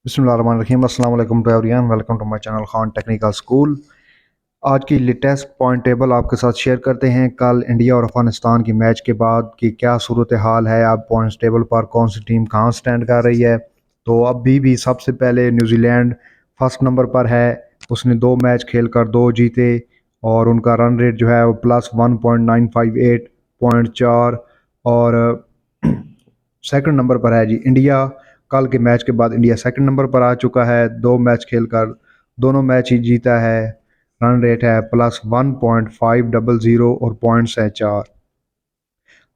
बिस्मिल्लाहिर्रहमानिर्रहीम। अस्सलाम वालेकुम to everyone, welcome to my channel Khan technical school. आज की लेटेस्ट पॉइंट टेबल आपके साथ शेयर करते हैं। कल इंडिया और अफगानिस्तान की मैच के बाद की क्या सूरत हाल है, अब पॉइंट्स टेबल पर कौन सी टीम कहाँ स्टैंड कर रही है। तो अभी भी सबसे पहले न्यूजीलैंड फर्स्ट नंबर पर है। उसने 2 मैच खेलकर 2 जीते और उनका रन रेट जो है वो +1.958.4। और सेकंड नंबर पर है जी इंडिया। कल के मैच के बाद इंडिया सेकंड नंबर पर आ चुका है। 2 मैच खेलकर दोनों मैच ही जीता है। रन रेट है +1.500 और पॉइंट्स है 4।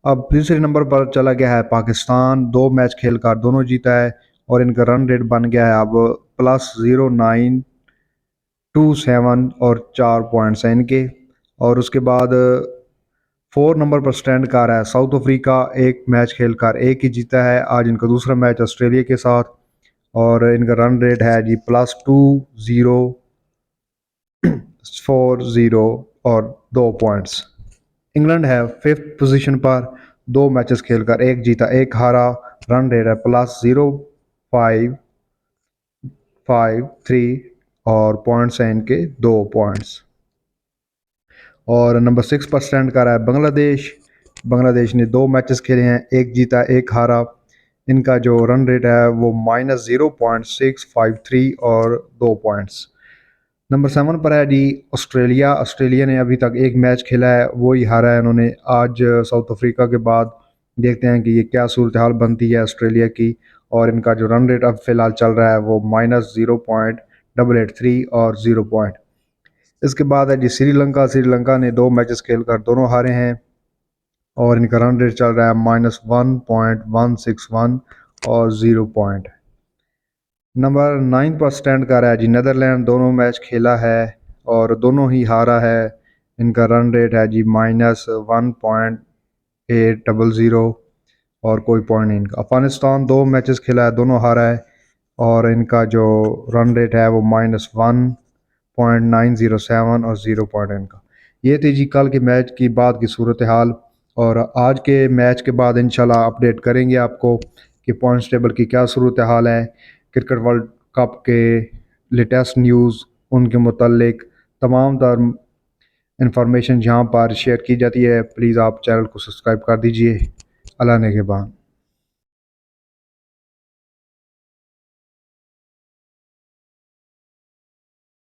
अब तीसरे नंबर पर चला गया है पाकिस्तान। 2 मैच खेलकर दोनों जीता है और इनका रन रेट बन गया है अब +0927 और 4 पॉइंट्स हैं इनके। और उसके बाद 4 नंबर पर स्टैंड कर रहा है साउथ अफ्रीका। 1 मैच खेलकर एक ही जीता है। आज इनका दूसरा मैच ऑस्ट्रेलिया के साथ और इनका रन रेट है जी +2040 और 2 पॉइंट्स। इंग्लैंड है फिफ्थ पोजीशन पर। 2 मैचेस खेलकर एक जीता एक हारा। रन रेट है +0553 और पॉइंट्स हैं इनके 2 पॉइंट्स। और नंबर 6 पर स्टैंड कर रहा है बांग्लादेश। बांग्लादेश ने 2 मैचेस खेले हैं, एक जीता एक हारा। इनका जो रन रेट है वो -0.653 और 2 पॉइंट्स। नंबर 7 पर है जी ऑस्ट्रेलिया। ऑस्ट्रेलिया ने अभी तक एक मैच खेला है, वो ही हारा है उन्होंने आज साउथ अफ्रीका के बाद। देखते हैं कि ये क्या सूरत हाल बनती है ऑस्ट्रेलिया की। और इनका जो रन रेट अब फिलहाल चल रहा है वो -0.883 और 0 पॉइंट। इसके बाद है जी श्रीलंका। श्रीलंका ने 2 मैचेस खेलकर दोनों हारे हैं और इनका रन रेट चल रहा है -1.161 और 0 पॉइंट। नंबर 9 पर स्टैंड कर रहा है जी नीदरलैंड। दोनों मैच खेला है और दोनों ही हारा है। इनका रन रेट है जी -1.800 और कोई पॉइंट नहीं इनका। अफगानिस्तान 2 मैचेस खेला है, दोनों हारा है और इनका जो रन रेट है वो -1.907 और 0 पॉइंट इनका। ये थी जी कल के मैच की बाद की सूरत हाल। और आज के मैच के बाद इंशाल्लाह अपडेट करेंगे आपको कि पॉइंट्स टेबल की क्या सूरत हाल है। क्रिकेट वर्ल्ड कप के लेटेस्ट न्यूज़, उनके मुतालिक तमाम तर इंफॉर्मेशन जहाँ पर शेयर की जाती है। प्लीज़ आप चैनल को सब्सक्राइब कर दीजिए। अल्लाह ने के बाद।